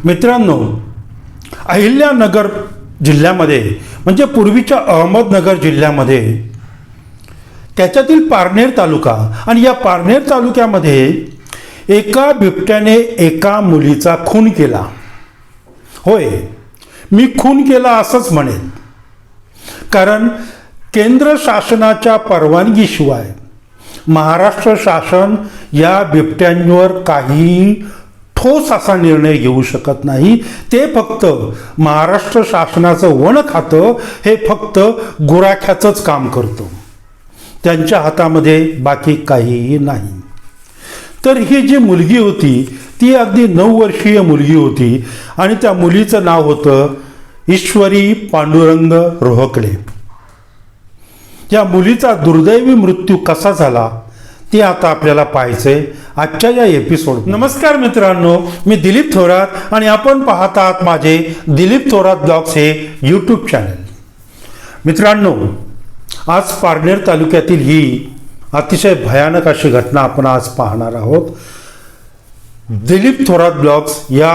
मित्रांनो, अहिल्यानगर जिल्ह्यामध्ये म्हणजे पूर्वीच्या अहमदनगर जिल्ह्यामध्ये त्याच्यातील पारनेर तालुका आणि या पारनेर तालुक्यामध्ये एका बिबट्याने एका मुलीचा खून केला. होय, मी खून केला असंच म्हणेन, कारण केंद्र शासनाच्या परवानगीशिवाय महाराष्ट्र शासन या बिबट्यांवर काही ठोस असा निर्णय घेऊ शकत नाही. ते फक्त महाराष्ट्र शासनाचं वन खातं हे फक्त गुराख्याचंच काम करतं, त्यांच्या हातामध्ये बाकी काहीही नाही. तर ही जी मुलगी होती ती अगदी 9 वर्षीय मुलगी होती आणि त्या मुलीचं नाव होतं ईश्वरी पांडुरंग रोहकले. या मुलीचा दुर्दैवी मृत्यू कसा झाला ते आता आपल्याला पाहायचंय आजच्या या एपिसोड. नमस्कार मित्रांनो, मी दिलीप थोरात आणि आपण पाहत आहात माझे दिलीप थोरात ब्लॉग्स हे यूट्यूब चॅनल. मित्रांनो, आज पारनेर तालुक्यातील ही अतिशय भयानक अशी घटना आपण आज पाहणार आहोत. दिलीप थोरात ब्लॉग्स या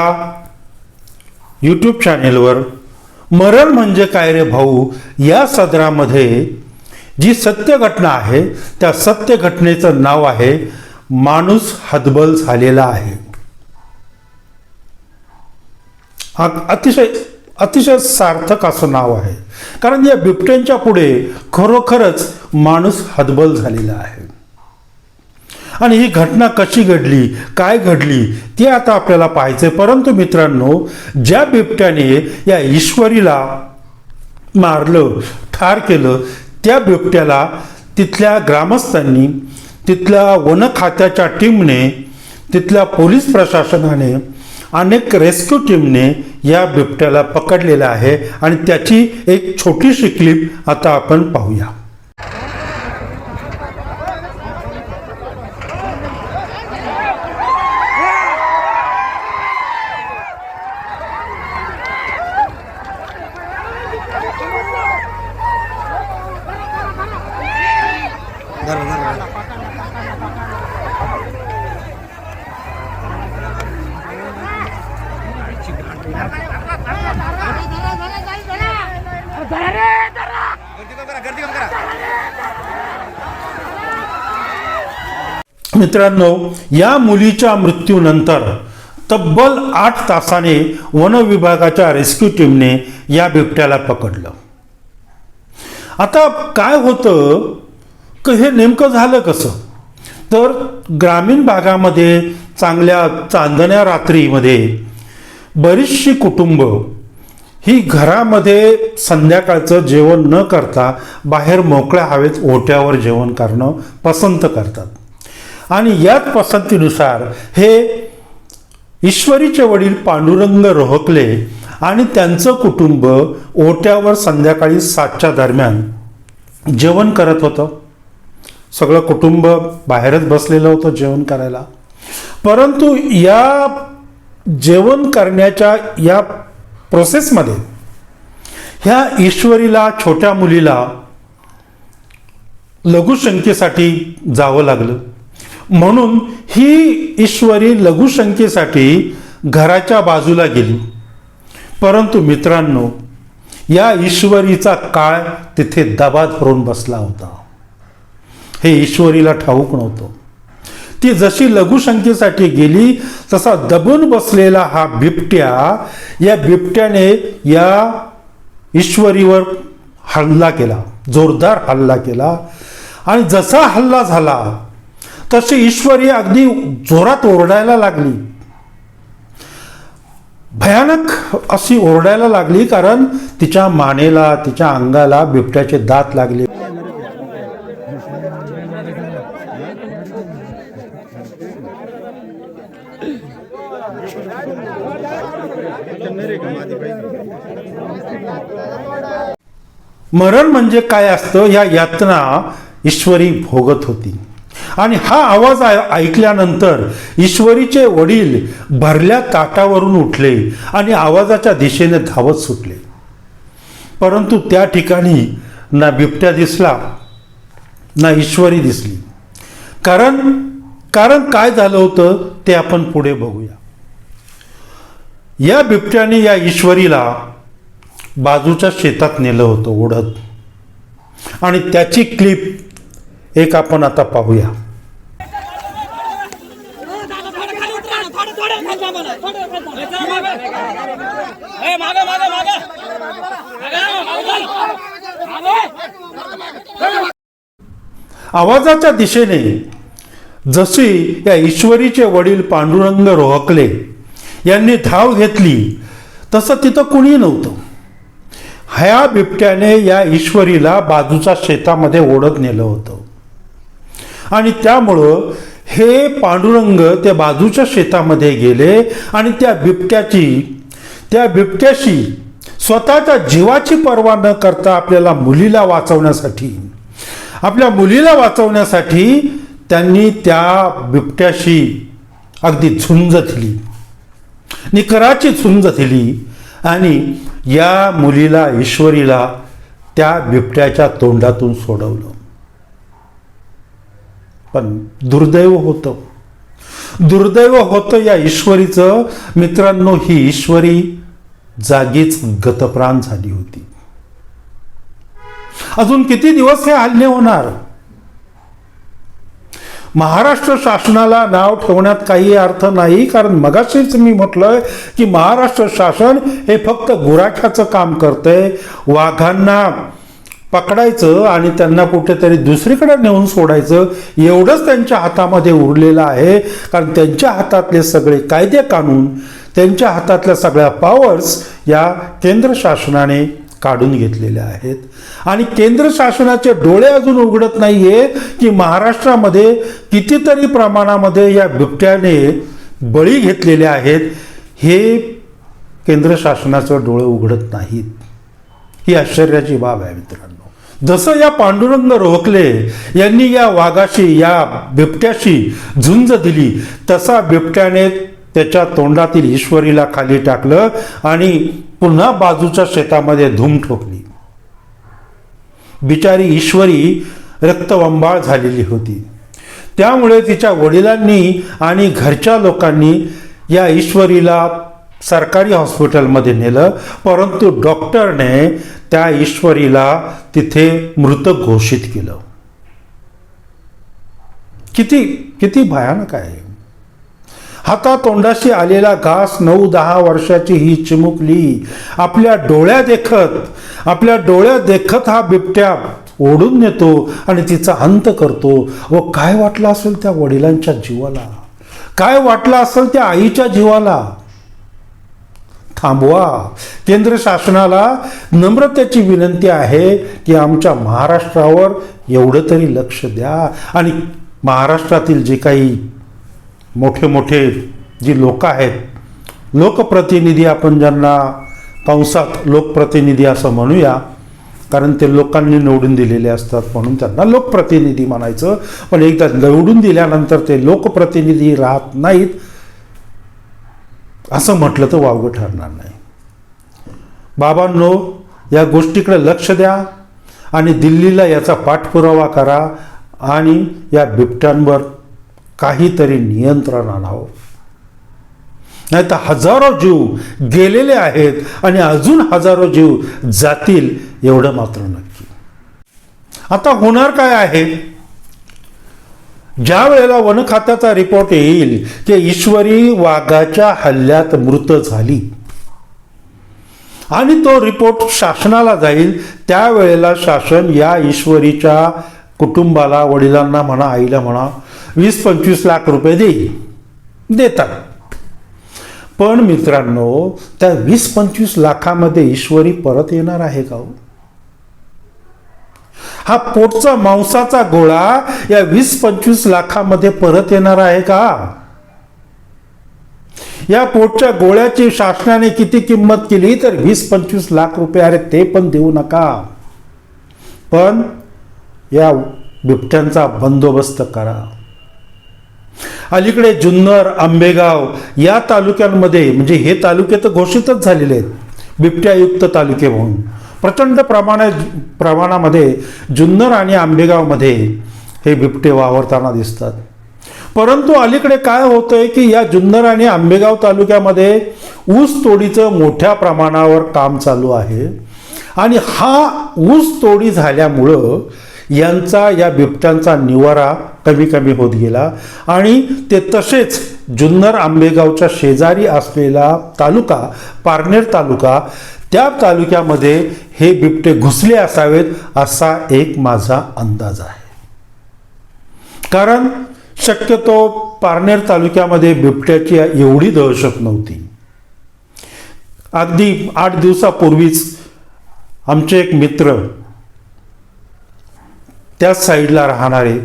यूट्यूब चॅनेलवर मरण म्हणजे काय रे भाऊ या सदरामध्ये जी सत्य घटना आहे त्या सत्य घटनेचं नाव आहे माणूस हतबल झालेला आहे. अतिशय सार्थक असं नाव आहे, कारण या बिबट्यांच्या पुढे खरोखरच माणूस हतबल झालेला आहे. आणि ही घटना कशी घडली, काय घडली ते आता आपल्याला पाहायचंय. परंतु मित्रांनो, ज्या बिबट्याने या ईश्वरीला मारलं, ठार केलं, त्या बिबट्याला तिथल्या ग्रामस्थांनी, तिथल्या वन खात्याच्या टीमने, तिथल्या पोलीस प्रशासनाने, अनेक रेस्क्यू टीमने या बिबट्याला पकडलेला आहे आणि त्याची एक छोटीशी क्लिप आता आपण पाहूया. मित्रांनो, या मुलीच्या मृत्यूनंतर तब्बल 8 तासाने वन विभागाच्या रेस्क्यू टीमने या बिबट्याला पकडलं. आता काय होतं की हे नेमकं झालं कसं, तर ग्रामीण भागामध्ये चांगल्या चांदण्या रात्रीमध्ये बरीचशी कुटुंब ही घरामध्ये संध्याकाळचं जेवण न करता बाहेर मोकळ्या हवेत ओट्यावर जेवण करणं पसंत करतात. आणि याच पसंतीनुसार हे ईश्वरीचे वडील पांडुरंग रोहकले आणि त्यांचं कुटुंब ओट्यावर संध्याकाळी 7च्या दरम्यान जेवण करत होतं. सगळं कुटुंब बाहेरच बसलेलं होतं जेवण करायला. परंतु या जेवण करण्याच्या या प्रोसेसमध्ये ह्या ईश्वरीला, छोट्या मुलीला लघुशंकेसाठी जावं लागलं. म्हणून ही ईश्वरी लघुशंकेसाठी घराच्या बाजूला गेली. परंतु मित्रांनो, या ईश्वरीचा काळ तिथे दबा धरून बसला होता. हे ईश्वरीला ठाऊक नव्हतं. ती जशी लघुशंकेसाठी गेली तसा दबून बसलेला हा बिबट्या, या बिबट्याने या ईश्वरीवर हल्ला केला, जोरदार हल्ला केला. आणि जसा हल्ला झाला तशी ईश्वरी अगदी जोरात ओरडायला लागली. भयानक अशी ओरडायला लागली, कारण तिच्या मानेला, तिच्या अंगाला बिबट्याचे दात लागले. मरण म्हणजे काय असतं या यातना ईश्वरी भोगत होती. आणि हा आवाज ऐकल्यानंतर ईश्वरीचे वडील भरल्या ताटावरून उठले आणि आवाजाच्या दिशेने धावत सुटले. परंतु त्या ठिकाणी ना बिबट्या दिसला ना ईश्वरी दिसली. कारण काय झालं होतं ते आपण पुढे बघूया. या बिबट्याने या ईश्वरीला बाजूच्या शेतात नेलं होतं ओढत, आणि त्याची क्लिप एक आपण आता पाहूया. आवाजाच्या दिशेने जशी या ईश्वरीचे वडील पांडुरंग रोहकले यांनी धाव घेतली तसं तिथं कुणी नव्हतं. ह्या बिबट्याने या ईश्वरीला बाजूच्या शेतामध्ये ओढत नेलं होतं, आणि त्यामुळं हे पांडुरंग त्या बाजूच्या शेतामध्ये गेले आणि त्या बिबट्याशी स्वतःच्या जीवाची पर्वा न करता आपल्या मुलीला वाचवण्यासाठी त्यांनी त्या बिबट्याशी अगदी झुंज दिली, निकराची झुंज दिली, आणि या मुलीला ईश्वरीला त्या बिबट्याच्या तोंडातून सोडवलं. पण दुर्दैव होतं या ईश्वरीचं. मित्रांनो, ही ईश्वरी जागीच गतप्राण झाली होती. अजून किती दिवस हे हल्ले होणार? महाराष्ट्र शासनाला नाव ठेवण्यात काही अर्थ नाही, कारण मगाशीच मी म्हटलं की महाराष्ट्र शासन हे फक्त गुराख्याचं काम करतंय. वाघांना पकडायचं आणि त्यांना कुठेतरी दुसरीकडे नेऊन सोडायचं एवढंच त्यांच्या हातामध्ये उरलेलं आहे. कारण त्यांच्या हातातले सगळे कायदे कानून, त्यांच्या हातातल्या सगळ्या पॉवर्स या केंद्र शासनाने काढून घेतलेल्या आहेत. आणि केंद्र शासनाचे डोळे अजून उघडत नाहीये की महाराष्ट्रामध्ये कितीतरी प्रमाणामध्ये या बिबट्याने बळी घेतलेले आहेत. हे केंद्र शासनाचे डोळे उघडत नाहीत. ही आश्चर्याची बाब आहे मित्रांनो. जसं या पांडुरंग रोहकले यांनी या वाघाशी, या बिबट्याशी झुंज दिली, तसा बिबट्याने त्याच्या तोंडातील ईश्वरीला खाली टाकलं आणि पुन्हा बाजूच्या शेतामध्ये धूम ठोकली. बिचारी ईश्वरी रक्तबंबाळ झालेली होती. त्यामुळे तिच्या वडिलांनी आणि घरच्या लोकांनी या ईश्वरीला सरकारी हॉस्पिटलमध्ये नेलं, परंतु डॉक्टरने त्या ईश्वरीला तिथे मृत घोषित केलं. किती भयानक आहे. हातातोंडाशी आलेला घास 9-10 वर्षाची ही चिमुकली आपल्या डोळ्यात देखत हा बिबट्या ओढून नेतो आणि तिचा अंत करतो. व काय वाटलं असेल त्या वडिलांच्या जीवाला, काय वाटलं असेल त्या आईच्या जीवाला. थांबवा. केंद्र शासनाला नम्रतेची विनंती आहे की आमच्या महाराष्ट्रावर एवढं तरी लक्ष द्या, आणि महाराष्ट्रातील जे काही मोठे जी लोक आहेत, लोकप्रतिनिधी, आपण ज्यांना कंसात लोकप्रतिनिधी असं म्हणूया, कारण ते लोकांनी निवडून दिलेले असतात म्हणून त्यांना लोकप्रतिनिधी म्हणायचं. पण एकदा निवडून दिल्यानंतर ते लोकप्रतिनिधी राहत नाहीत असं म्हटलं तर वावगं ठरणार नाही. बाबांनो, या गोष्टीकडे लक्ष द्या आणि दिल्लीला याचा पाठपुरावा करा आणि या बिबट्यांवर काहीतरी नियंत्रण आणावं. नाही तर हजारो जीव गेलेले आहेत आणि अजून हजारो जीव जातील एवढं मात्र नक्की. आता होणार काय आहे? ज्या वेळेला वन खात्याचा रिपोर्ट येईल की ईश्वरी वाघाच्या हल्ल्यात मृत झाली आणि तो रिपोर्ट शासनाला जाईल, त्यावेळेला शासन या ईश्वरीच्या कुटुंबाला, वडिलांना म्हणा, आईला म्हणा, 20-25 लाख रुपये देतात. पण मित्रांनो, त्या 20-25 लाखामध्ये ईश्वरी परत येणार आहे का? हा पोटचा मांसाचा गोळा या 20-25 लाखामध्ये परत येणार आहे का? या पोटच्या गोळ्याची शासनाने किती किंमत केली तर 20-25 लाख रुपये. अरे ते पण देऊ नका, पण या बिबट्यांचा बंदोबस्त करा. अलीकडे जुन्नर, आंबेगाव या तालुक्यांमध्ये, म्हणजे हे तालुके तर घोषितच झालेले आहेत बिबट्यायुक्त तालुके म्हणून, प्रचंड प्रमाणामध्ये जुन्नर आणि आंबेगावमध्ये हे बिबटे वावरताना दिसतात. परंतु अलीकडे काय होतंय की या जुन्नर आणि आंबेगाव तालुक्यामध्ये ऊस तोडीचं मोठ्या प्रमाणावर काम चालू आहे आणि हा ऊस तोडी झाल्यामुळं यांचा या बिबट्यांचा निवारा कमी कमी होत गेला आणि ते तसेच जुन्नर आंबेगावच्या शेजारी असलेला तालुका पारनेर तालुका, त्या तालुक्यामध्ये हे बिबटे घुसले असावेत असा एक माझा अंदाज आहे. कारण शक्यतो पारनेर तालुक्यामध्ये बिबट्याची एवढी दहशत नव्हती. अगदी 8 दिवसापूर्वीच आमचे एक मित्र त्याच साईडला राहणारे,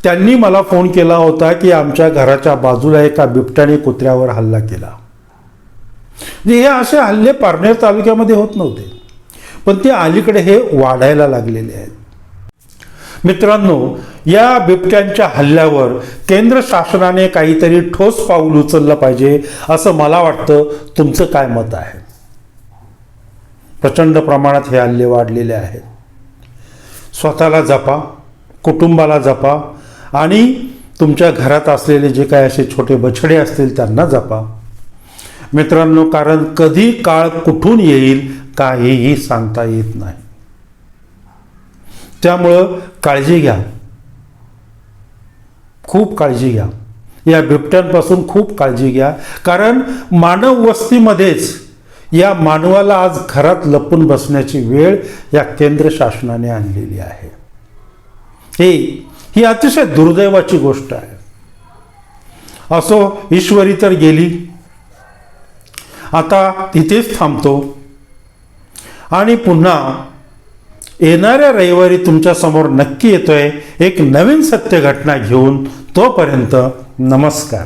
त्यांनी मला फोन केला होता की आमच्या घराच्या बाजूला एका बिबट्याने कुत्र्यावर हल्ला केला. म्हणजे हे असे हल्ले पारनेर तालुक्यामध्ये होत नव्हते, पण ते अलीकडे हे वाढायला लागलेले आहेत. मित्रांनो, या बिबट्यांच्या हल्ल्यावर केंद्र शासनाने काहीतरी ठोस पाऊल उचललं पाहिजे असं मला वाटतं. तुमचं काय मत आहे? प्रचंड प्रमाणात हे हल्ले वाढलेले आहेत. स्वतःला जपा, कुटुंबाला जपा आणि तुमच्या घरात असलेले जे काय असे छोटे बछडे असतील त्यांना जपा मित्रांनो, कारण कधी काळ कुठून येईल काहीही सांगता येत नाही. त्यामुळं काळजी घ्या, खूप काळजी घ्या. या बिबट्यांपासून खूप काळजी घ्या, कारण मानव वस्तीमध्येच या मानवाला आज घरात लपून बसण्याची वेळ या केंद्र शासनाने आणलेली आहे. ही अतिशय दुर्दैवाची गोष्ट आहे. असो, ईश्वरी तर गेली, आता तिथेच थांबतो आणि पुन्हा येणाऱ्या रविवारी तुमच्या समोर नक्की येतोय एक नवीन सत्य घटना घेऊन. तोपर्यंत नमस्कार.